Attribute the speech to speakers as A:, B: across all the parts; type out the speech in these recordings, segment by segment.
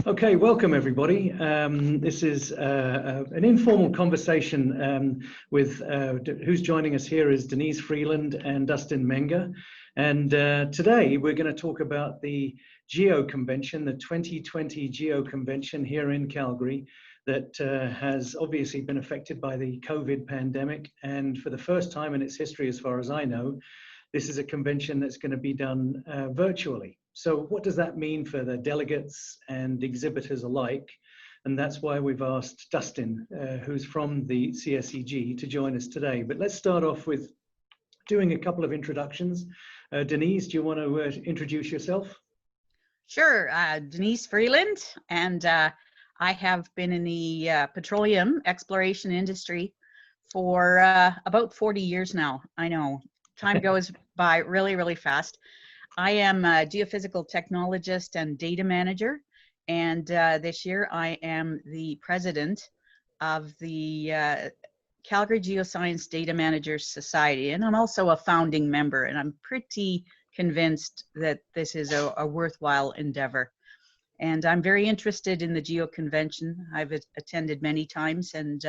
A: Okay, welcome everybody. This is an informal conversation with who's joining us here is Denise Freeland and Dustin Menger. And today we're going to talk about the GeoConvention, the 2020 GeoConvention here in Calgary that has obviously been affected by the COVID pandemic. And for the first time in its history, as far as I know, this is a convention that's going to be done virtually. So what does that mean for the delegates and exhibitors alike? And that's why we've asked Dustin, who's from the CSEG, to join us today. But let's start off with doing a couple of introductions. Denise, do you want to introduce yourself?
B: Sure, Denise Freeland, and I have been in the petroleum exploration industry for about 40 years now. I know, time goes by really, really fast. I am a geophysical technologist and data manager, and this year I am the president of the Calgary Geoscience Data Managers Society, and I'm also a founding member, and I'm pretty convinced that this is a worthwhile endeavor. And I'm very interested in the GeoConvention. I've attended many times, and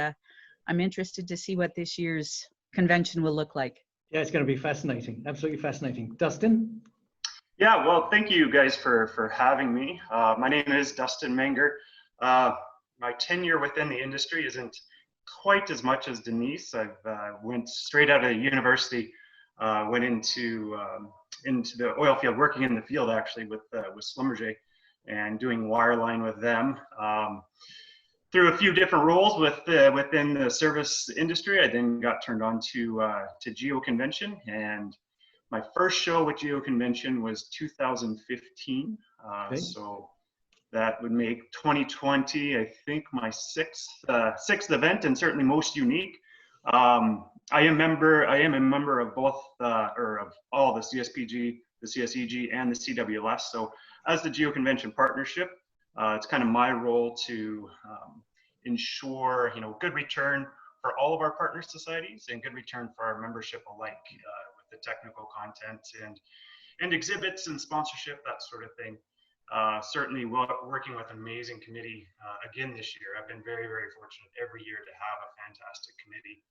B: I'm interested to see what this year's convention will look like.
A: Yeah, it's going to be fascinating, absolutely fascinating. Dustin?
C: Yeah, well, thank you guys for having me. My name is Dustin Menger. My tenure within the industry isn't quite as much as Denise. I've went straight out of university, went into the oil field, working in the field actually with Schlumberger and doing wireline with them. Through a few different roles within the service industry, I then got turned on to GeoConvention, and my first show with GeoConvention was 2015.
A: Okay.
C: So that would make 2020, I think, my sixth event, and certainly most unique. I am a member of both, or of all the CSPG, the CSEG, and the CWLS. So as the GeoConvention partnership, it's kind of my role to ensure, good return for all of our partner societies and good return for our membership alike, with the technical content and exhibits and sponsorship, that sort of thing. Certainly working with an amazing committee again this year. I've been very, very fortunate every year to have a fantastic committee.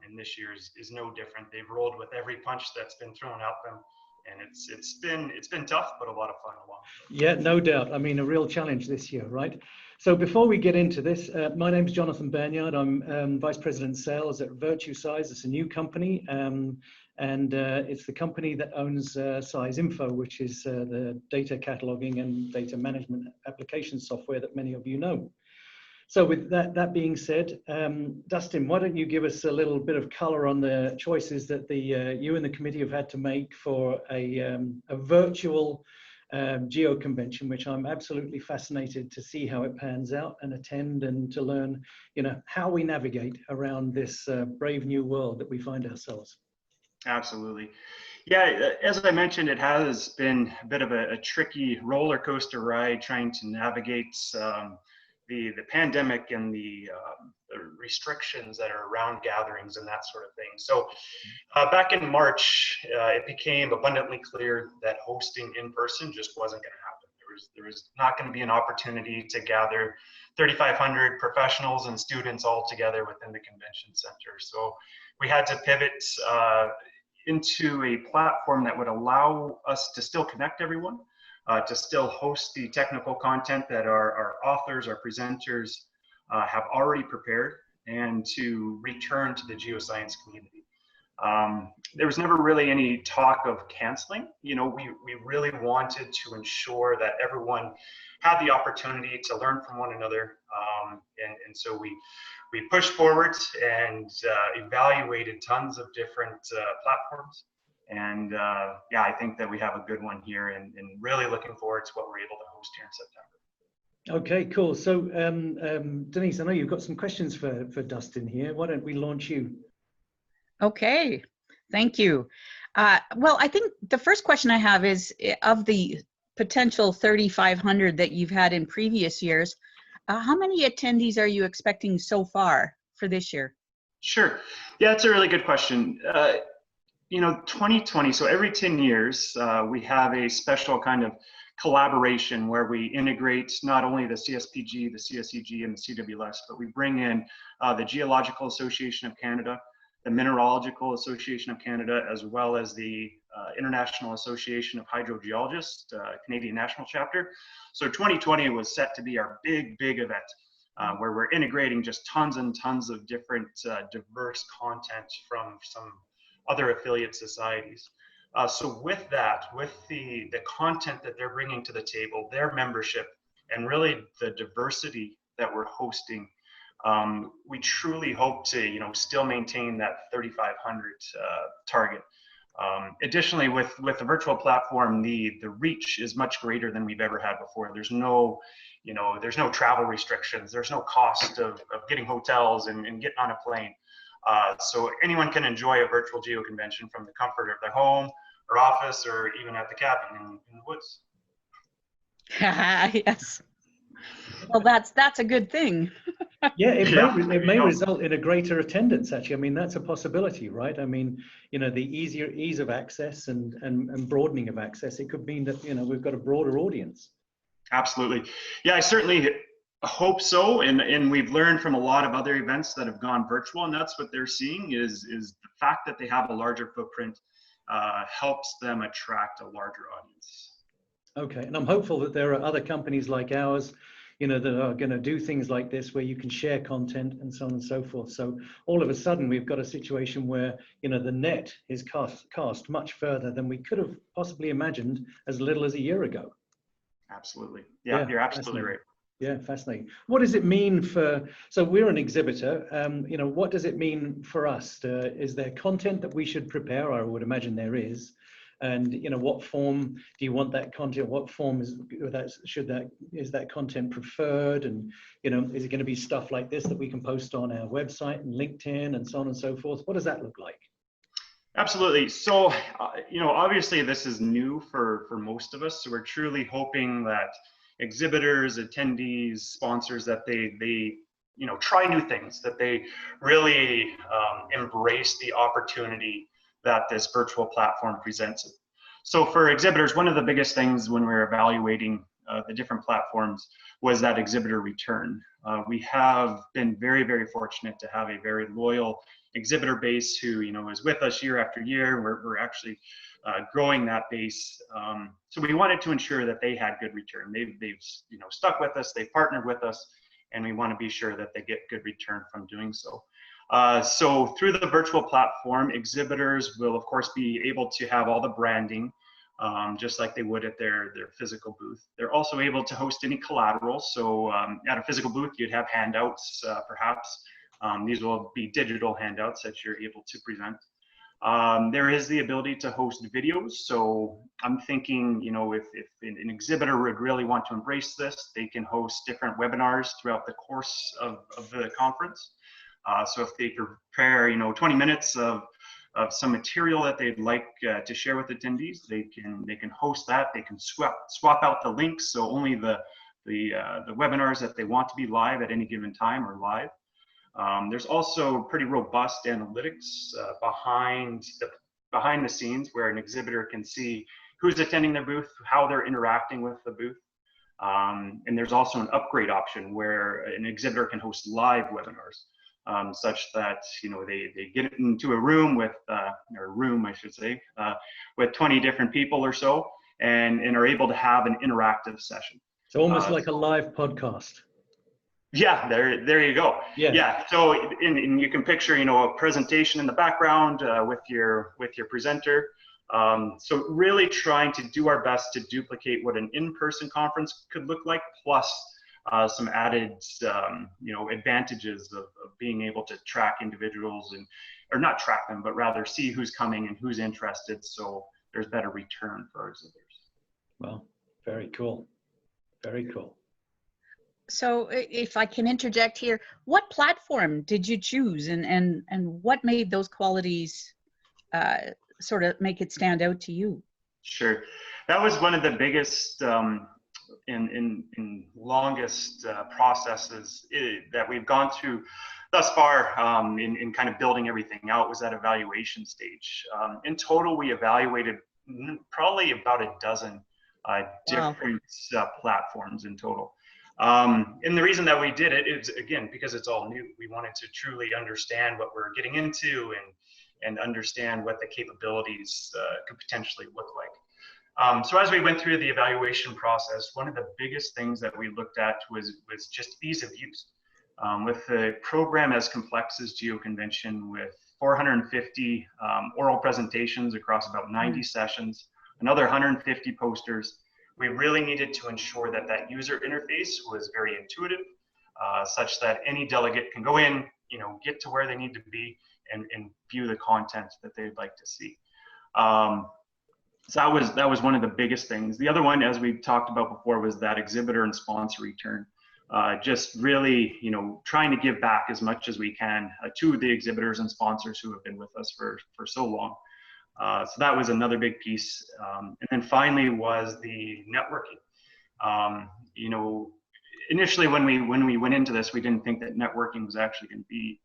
C: And this year is no different. They've rolled with every punch that's been thrown at them, and it's been tough, but a lot of fun along the way.
A: Yeah, no doubt. I mean, a real challenge this year, right? So before we get into this, my name is Jonathan Banyard. I'm Vice President Sales at Virtuseis. It's a new company, and it's the company that owns Size Info, which is the data cataloging and data management application software that many of you know. So with that being said, Dustin, why don't you give us a little bit of color on the choices that you and the committee have had to make for a virtual GeoConvention, which I'm absolutely fascinated to see how it pans out and attend and to learn, how we navigate around this brave new world that we find ourselves.
C: Absolutely. Yeah, as I mentioned, it has been a bit of a tricky roller coaster ride trying to navigate the pandemic and the restrictions that are around gatherings and that sort of thing. So back in March, it became abundantly clear that hosting in person just wasn't going to happen. There was not going to be an opportunity to gather 3,500 professionals and students all together within the convention center. So we had to pivot into a platform that would allow us to still connect everyone, to still host the technical content that our authors, our presenters have already prepared, and to return to the geoscience community. There was never really any talk of canceling. We really wanted to ensure that everyone had the opportunity to learn from one another. And so we pushed forward and evaluated tons of different platforms. And yeah, I think that we have a good one here, and really looking forward to what we're able to host here in September.
A: Okay, cool. So Denise, I know you've got some questions for Dustin here. Why don't we launch you?
B: Okay, thank you. Well, I think the first question I have is, of the potential 3,500 that you've had in previous years, how many attendees are you expecting so far for this year?
C: Sure. Yeah, that's a really good question. 2020, so every 10 years, we have a special kind of collaboration where we integrate not only the CSPG, the CSEG, and the CWS, but we bring in the Geological Association of Canada, the Mineralogical Association of Canada, as well as the International Association of Hydrogeologists, Canadian National Chapter. So 2020 was set to be our big event, where we're integrating just tons and tons of different diverse content from some other affiliate societies. So with that, with the content that they're bringing to the table, their membership, and really the diversity that we're hosting, we truly hope to, still maintain that 3,500 target. Additionally, with the virtual platform, the reach is much greater than we've ever had before. There's no, there's no travel restrictions. There's no cost of getting hotels and getting on a plane. So anyone can enjoy a virtual GeoConvention from the comfort of their home or office, or even at the cabin in the woods.
B: Yes. Well, that's a good thing.
A: Yeah, it may result in a greater attendance, actually. I mean, that's a possibility, right? I mean, the ease of access and broadening of access, it could mean that, we've got a broader audience.
C: Absolutely. Yeah, I certainly hope so. And we've learned from a lot of other events that have gone virtual, and that's what they're seeing is the fact that they have a larger footprint helps them attract a larger audience.
A: Okay, and I'm hopeful that there are other companies like ours, that are going to do things like this where you can share content and so on and so forth. So all of a sudden we've got a situation where, the net is cast much further than we could have possibly imagined as little as a year ago.
C: Absolutely. Yeah, you're absolutely right.
A: Yeah, fascinating. What does it mean so we're an exhibitor, what does it mean for us? Is there content that we should prepare? I would imagine there is. And, what form do you want that content? What form is that content preferred? And, is it going to be stuff like this that we can post on our website and LinkedIn and so on and so forth? What does that look like?
C: Absolutely. So, obviously this is new for most of us. So we're truly hoping that exhibitors, attendees, sponsors, that they try new things, that they really embrace the opportunity that this virtual platform presents. So for exhibitors, one of the biggest things when we're evaluating the different platforms was that exhibitor return. We have been very fortunate to have a very loyal exhibitor base who is with us year after year. We're actually growing that base. So we wanted to ensure that they had good return. They've stuck with us, they've partnered with us, and we want to be sure that they get good return from doing so. So through the virtual platform, exhibitors will of course be able to have all the branding, just like they would at their physical booth. They're also able to host any collateral. So at a physical booth, you'd have handouts, perhaps. These will be digital handouts that you're able to present. There is the ability to host videos. So I'm thinking, if an exhibitor would really want to embrace this, they can host different webinars throughout the course of the conference. So if they prepare, 20 minutes of some material that they'd like to share with attendees, they can host that. They can swap out the links, so only the webinars that they want to be live at any given time are live. There's also pretty robust analytics behind the scenes, where an exhibitor can see who's attending their booth, how they're interacting with the booth. And there's also an upgrade option where an exhibitor can host live webinars, such that they get into a room with, with 20 different people or so, and are able to have an interactive session.
A: So almost like a live podcast.
C: Yeah, there you go. Yeah. So and you can picture, a presentation in the background with your presenter. So really trying to do our best to duplicate what an in-person conference could look like, plus some added, advantages of being able to track individuals or not track them, but rather see who's coming and who's interested. So there's better return for our exhibitors.
A: Well, very cool. Very cool.
B: So if I can interject here, what platform did you choose, and what made those qualities sort of make it stand out to you? Sure.
C: That was one of the biggest in longest processes that we've gone through thus far in kind of building everything out, was that evaluation stage. In total, we evaluated probably about a dozen different platforms in total. And the reason that we did it is, again, because it's all new. We wanted to truly understand what we're getting into and understand what the capabilities could potentially look like. So as we went through the evaluation process, one of the biggest things that we looked at was just ease of use. With the program as complex as GeoConvention, with 450 oral presentations across about 90 sessions, another 150 posters, we really needed to ensure that that user interface was very intuitive, such that any delegate can go in, get to where they need to be and view the content that they'd like to see. So that was one of the biggest things. The other one, as we talked about before, was that exhibitor and sponsor return. Just really, trying to give back as much as we can to the exhibitors and sponsors who have been with us for so long. So that was another big piece. And then finally was the networking. Initially when we went into this, we didn't think that networking was actually going to be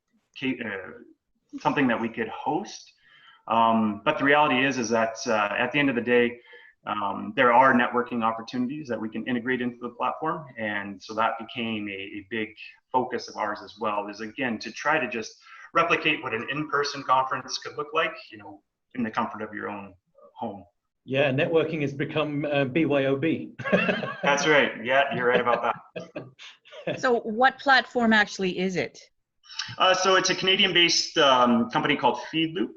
C: something that we could host. But the reality is that at the end of the day, there are networking opportunities that we can integrate into the platform. And so that became a big focus of ours as well, is again, to try to just replicate what an in-person conference could look like, in the comfort of your own home.
A: Yeah, networking has become BYOB.
C: That's right. Yeah, you're right about that.
B: So what platform actually is it?
C: So it's a Canadian-based company called Feedloop.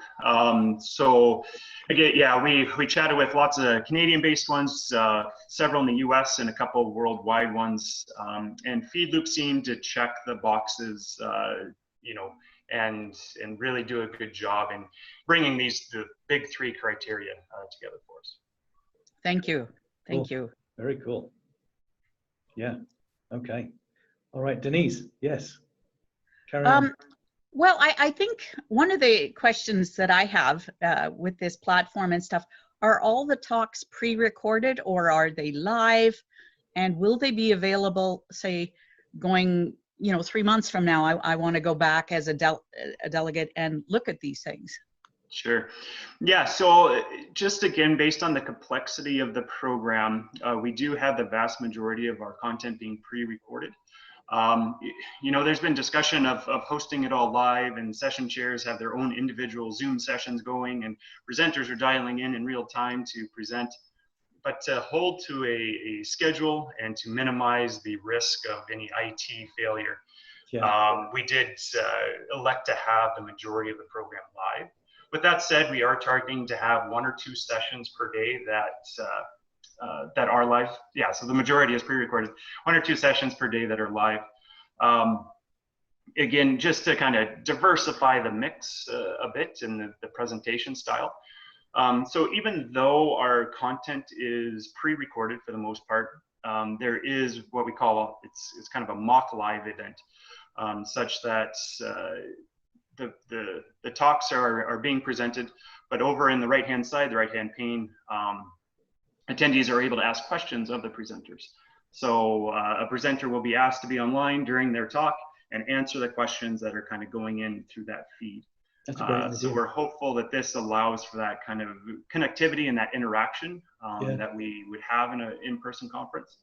C: So again, yeah, we chatted with lots of Canadian-based ones, several in the US and a couple worldwide ones. And Feedloop seemed to check the boxes, and really do a good job in bringing the big three criteria together for us.
B: Thank you. Thank you.
A: Very cool. Yeah. Okay. All right, Denise. Yes. Carry on.
B: Well, I think one of the questions that I have with this platform and stuff, are all the talks pre-recorded or are they live? And will they be available, say, going 3 months from now, I want to go back as a delegate and look at these things?
C: Sure. Yeah, so just again, based on the complexity of the program, we do have the vast majority of our content being pre-recorded. There's been discussion of hosting it all live, and session chairs have their own individual Zoom sessions going, and presenters are dialing in real time to present. But to hold to a schedule and to minimize the risk of any IT failure, we did elect to have the majority of the program live. With that said, we are targeting to have 1 or 2 sessions per day that are live. Yeah, so the majority is pre-recorded. 1 or 2 sessions per day that are live. Again, just to kind of diversify the mix a bit in the presentation style. So even though our content is pre-recorded for the most part, there is what we call, it's kind of a mock live event, such that the talks are being presented, but over in the right-hand side, the right-hand pane, attendees are able to ask questions of the presenters. So a presenter will be asked to be online during their talk and answer the questions that are kind of going in through that feed.
A: That's a great idea.
C: So we're hopeful that this allows for that kind of connectivity and that interaction that we would have in an in-person conference.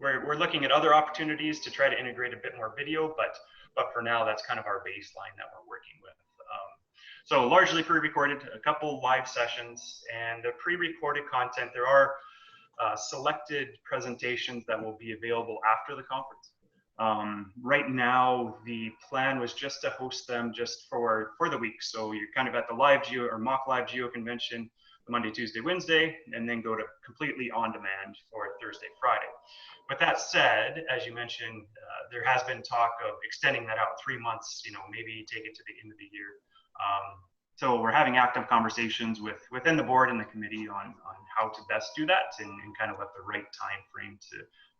C: We're looking at other opportunities to try to integrate a bit more video, but for now, that's kind of our baseline that we're working with. So largely pre-recorded, a couple live sessions, and the pre-recorded content, there are selected presentations that will be available after the conference. Right now, the plan was just to host them just for the week. So you're kind of at the live geo or mock live GeoConvention, the Monday, Tuesday, Wednesday, and then go to completely on demand for Thursday, Friday. With that said, as you mentioned, there has been talk of extending that out 3 months, maybe take it to the end of the year. So we're having active conversations within the board and the committee on how to best do that and kind of what the right time frame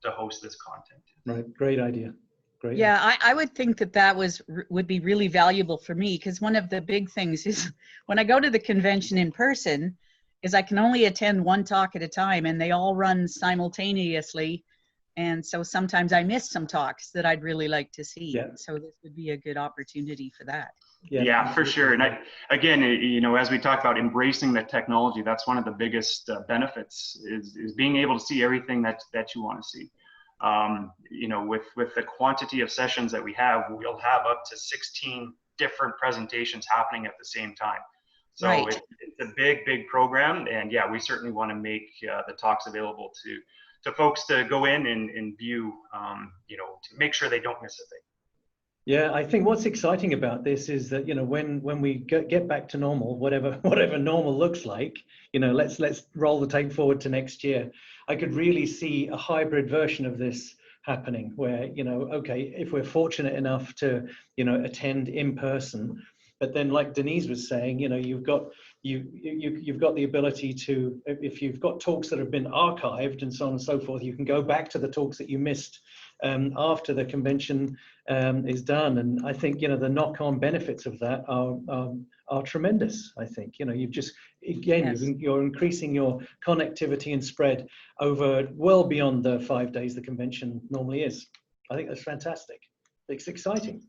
C: to host this content is.
A: Right, great idea. Great.
B: Yeah, I would think that would be really valuable for me, because one of the big things is when I go to the convention in person is I can only attend one talk at a time, and they all run simultaneously. And so sometimes I miss some talks that I'd really like to see.
A: Yeah.
B: So this would be a good opportunity for that.
C: Yeah, for sure. And again, you know, as we talk about embracing the technology, that's one of the biggest benefits is being able to see everything that you want to see. You know, with the quantity of sessions that we have, we'll have up to 16 different presentations happening at the same time. So
B: Right.
C: it's a big program, and yeah, we certainly want to make the talks available to folks to go in and view, you know, to make sure they don't miss a thing.
A: Yeah, I think what's exciting about this is that, you know, when we get back to normal, whatever normal looks like, you know, let's roll the tape forward to next year. I could really see a hybrid version of this happening where, you know, okay, if we're fortunate enough to, you know, attend in person, but then like Denise was saying, you know, you've got the ability to, if you've got talks that have been archived and so on and so forth, you can go back to the talks that you missed after the convention is done. And I think, you know, the knock-on benefits of that are tremendous. I think, you know, you've just, again,
B: Yes.
A: you're increasing your connectivity and spread over well beyond the 5 days the convention normally is. I think that's fantastic. It's exciting.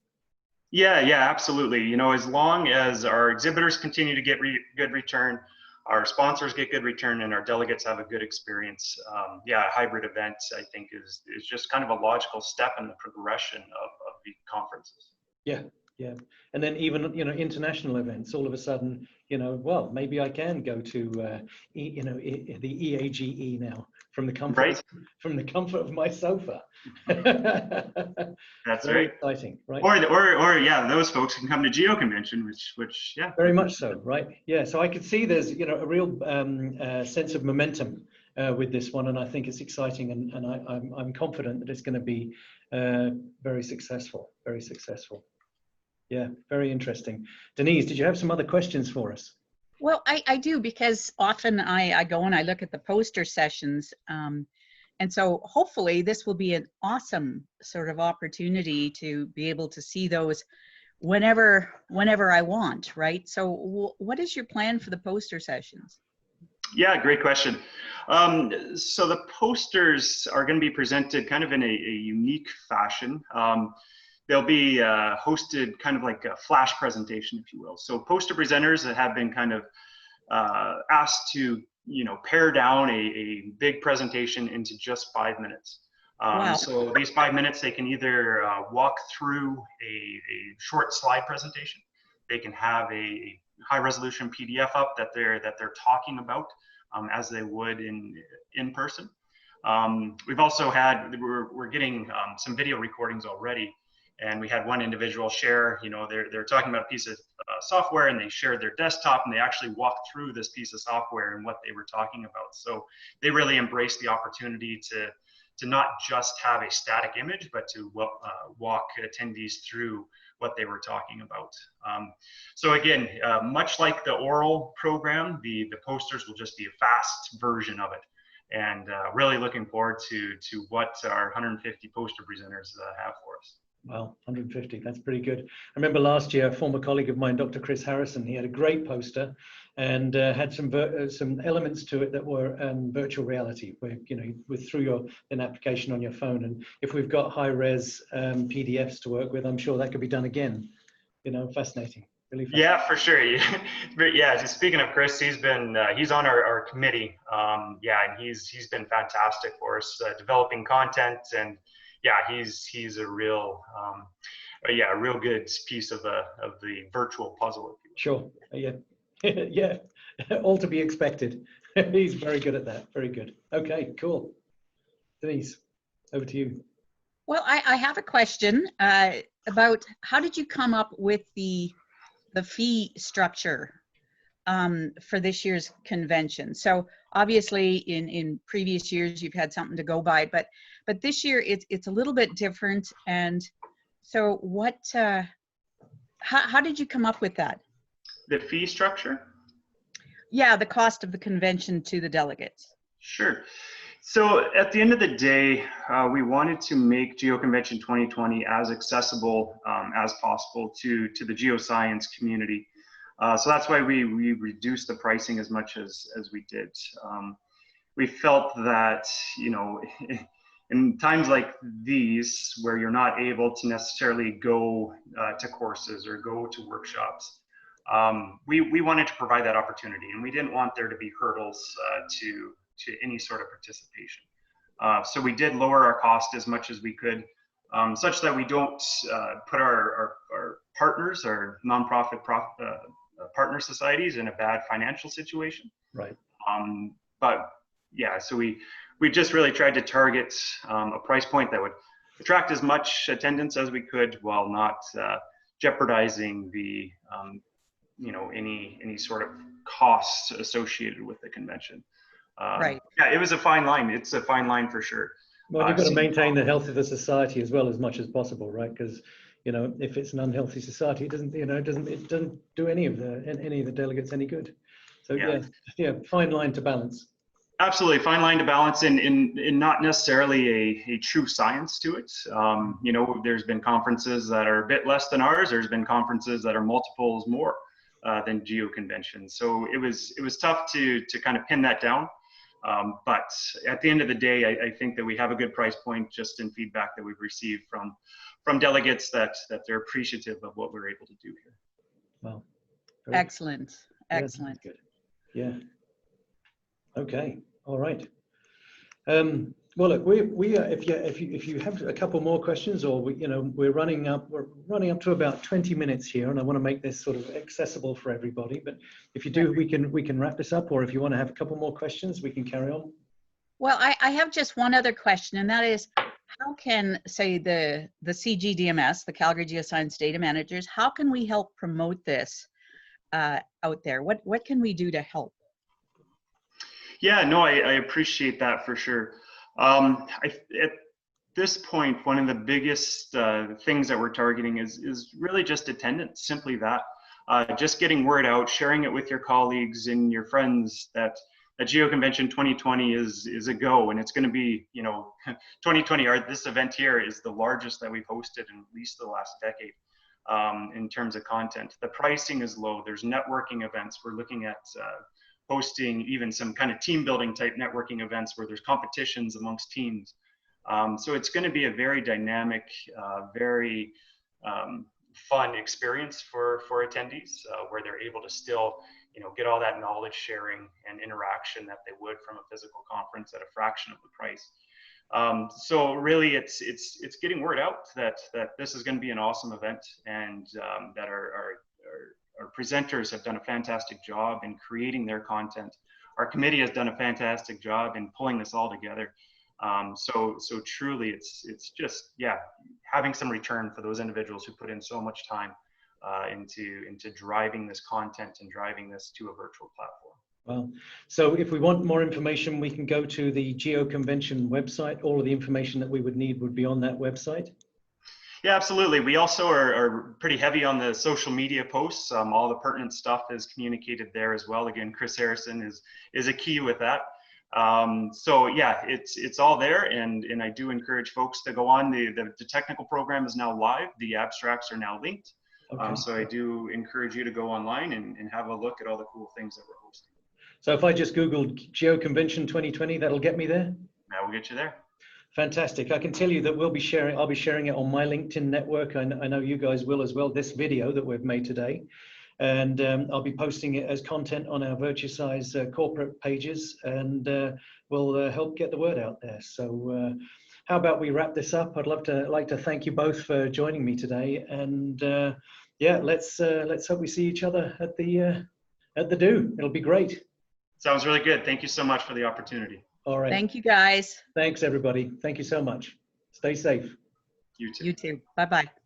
C: Yeah, absolutely. You know, as long as our exhibitors continue to get good return, our sponsors get good return, and our delegates have a good experience, yeah, a hybrid event, I think, is just kind of a logical step in the progression of the conferences.
A: Yeah. And then even, you know, international events, all of a sudden, you know, well, maybe I can go to, you know, the EAGE now from the comfort,
C: right?
A: From the comfort of my sofa.
C: That's
A: Very
C: right.
A: exciting, right?
C: Or yeah, those folks can come to GeoConvention, which yeah.
A: Very much so, right? Yeah, so I could see there's, you know, a real sense of momentum with this one, and I think it's exciting, and I'm confident that it's going to be very successful, very successful. Yeah, very interesting. Denise, did you have some other questions for us?
B: Well, I do, because often I go and I look at the poster sessions, and so hopefully this will be an awesome sort of opportunity to be able to see those whenever I want, right? So what is your plan for the poster sessions?
C: Yeah, great question. So the posters are going to be presented kind of in a unique fashion. They'll be hosted kind of like a flash presentation, if you will. So poster presenters that have been kind of asked to, you know, pare down a big presentation into just 5 minutes.
B: Wow.
C: So these 5 minutes, they can either walk through a short slide presentation. They can have a high resolution PDF up that they're talking about as they would in person. We've also had, we're getting some video recordings already. And we had one individual share, you know, they're talking about a piece of software, and they shared their desktop, and they actually walked through this piece of software and what they were talking about. So they really embraced the opportunity to not just have a static image, but to walk attendees through what they were talking about. So again, much like the oral program, the posters will just be a fast version of it. And really looking forward to what our 150 poster presenters have for us.
A: Wow, 150, that's pretty good. I remember last year, a former colleague of mine, Dr. Chris Harrison, he had a great poster and had some elements to it that were virtual reality, where, you know, with through an application on your phone. And if we've got high-res PDFs to work with, I'm sure that could be done again. You know, fascinating. Really fascinating.
C: Yeah, for sure. But yeah, just speaking of Chris, he's been he's on our committee. Yeah, and he's been fantastic for us, developing content, and yeah, he's a real a real good piece of the virtual puzzle.
A: Sure. Yeah. Yeah. All to be expected. He's very good at that. Very good. Okay. Cool. Denise, over to you.
B: Well, I have a question about how did you come up with the fee structure for this year's convention? So obviously in previous years you've had something to go by, but this year it's a little bit different. And so what how did you come up with that?
C: The fee structure?
B: Yeah, the cost of the convention to the delegates.
C: Sure. So at the end of the day, we wanted to make GeoConvention 2020 as accessible as possible to the geoscience community. So that's why we reduced the pricing as much as we did. We felt that, you know, in times like these, where you're not able to necessarily go to courses or go to workshops, we wanted to provide that opportunity, and we didn't want there to be hurdles to any sort of participation. So we did lower our cost as much as we could, such that we don't put our partners, our nonprofit partner societies, in a bad financial situation.
A: Right.
C: But yeah, so we just really tried to target a price point that would attract as much attendance as we could, while not jeopardizing the any sort of costs associated with the convention.
B: Right.
C: Yeah, it was a fine line. It's a fine line for sure.
A: Well, you've got to maintain the health of the society as well, as much as possible, right? Because if it's an unhealthy society, it doesn't do any of the delegates any good. So yeah, fine line to balance.
C: Absolutely, fine line to balance, in not necessarily a true science to it. There's been conferences that are a bit less than ours. There's been conferences that are multiples more than GeoConvention. So it was tough to kind of pin that down. But at the end of the day, I think that we have a good price point, just in feedback that we've received from delegates that they're appreciative of what we're able to do here.
A: Well,
B: Excellent. Excellent.
A: Good. Yeah. Okay. All right. Well, look, if you have a couple more questions, or we're running up to about 20 minutes here, and I want to make this sort of accessible for everybody. But if you do, we can wrap this up, or if you want to have a couple more questions, we can carry on.
B: Well, I have just one other question, and that is, how can, say, the CGDMS, the Calgary Geoscience Data Managers, how can we help promote this out there? What can we do to help?
C: Yeah, no, I appreciate that for sure. At this point, one of the biggest things that we're targeting is really just attendance, simply that. Just getting word out, sharing it with your colleagues and your friends that GeoConvention 2020 is a go, and it's going to be, 2020, this event here is the largest that we've hosted in at least the last decade in terms of content. The pricing is low. There's networking events. We're looking at hosting even some kind of team building type networking events where there's competitions amongst teams. So it's going to be a very dynamic, very fun experience for attendees, where they're able to still get all that knowledge sharing and interaction that they would from a physical conference at a fraction of the price. So really it's getting word out that this is going to be an awesome event, and that our presenters have done a fantastic job in creating their content. Our committee has done a fantastic job in pulling this all together. So truly it's just, having some return for those individuals who put in so much time into driving this content and driving this to a virtual platform.
A: Well, so if we want more information, we can go to the GeoConvention website. All of the information that we would need would be on that website.
C: Yeah, absolutely. We also are pretty heavy on the social media posts. All the pertinent stuff is communicated there as well. Again, Chris Harrison is a key with that. So yeah, it's all there, and I do encourage folks to go on. The technical program is now live. The abstracts are now linked. Okay. So I do encourage you to go online and have a look at all the cool things that we're hosting. So
A: if I just Googled GeoConvention 2020, that'll get me there?
C: That will get you there.
A: Fantastic. I can tell you that I'll be sharing it on my LinkedIn network. I know you guys will as well, this video that we've made today. And I'll be posting it as content on our Virtuseis corporate pages, and we'll help get the word out there. So how about we wrap this up? I'd like to thank you both for joining me today. And yeah, let's hope we see each other at the do. It'll be great.
C: Sounds really good. Thank you so much for the opportunity.
A: All right.
B: Thank you, guys.
A: Thanks, everybody. Thank you so much. Stay safe.
C: You too.
B: You too. Bye-bye.